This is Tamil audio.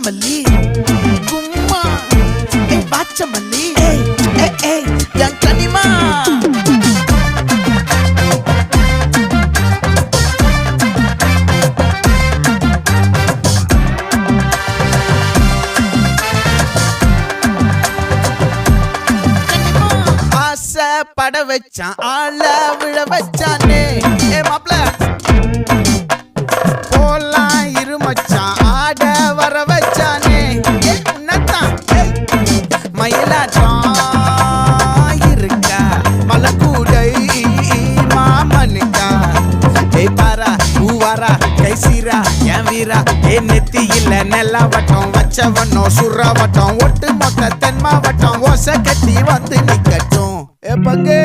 வாச்சமல்லி கும்மா வாச்சமல்லி என் கனிமா பட வச்சான் ஆள விழ வச்சானே மாப்ள போலாம் இருமச்சான் ஆட வர வச்சானே உன்னத்தான் மயிலாட்டம் இருக்கா மலக்கூடை மாமனுக்கா பாரா பூவாரா கைசீரா என் வீரா நெத்தி இல்ல நெல்லா வட்டம் வச்சவனோ சுறா வட்டம் ஒட்டு மொத்த தென் மாவட்டம் ஓசை கட்டி வந்து நிக்கட்டும் பங்கே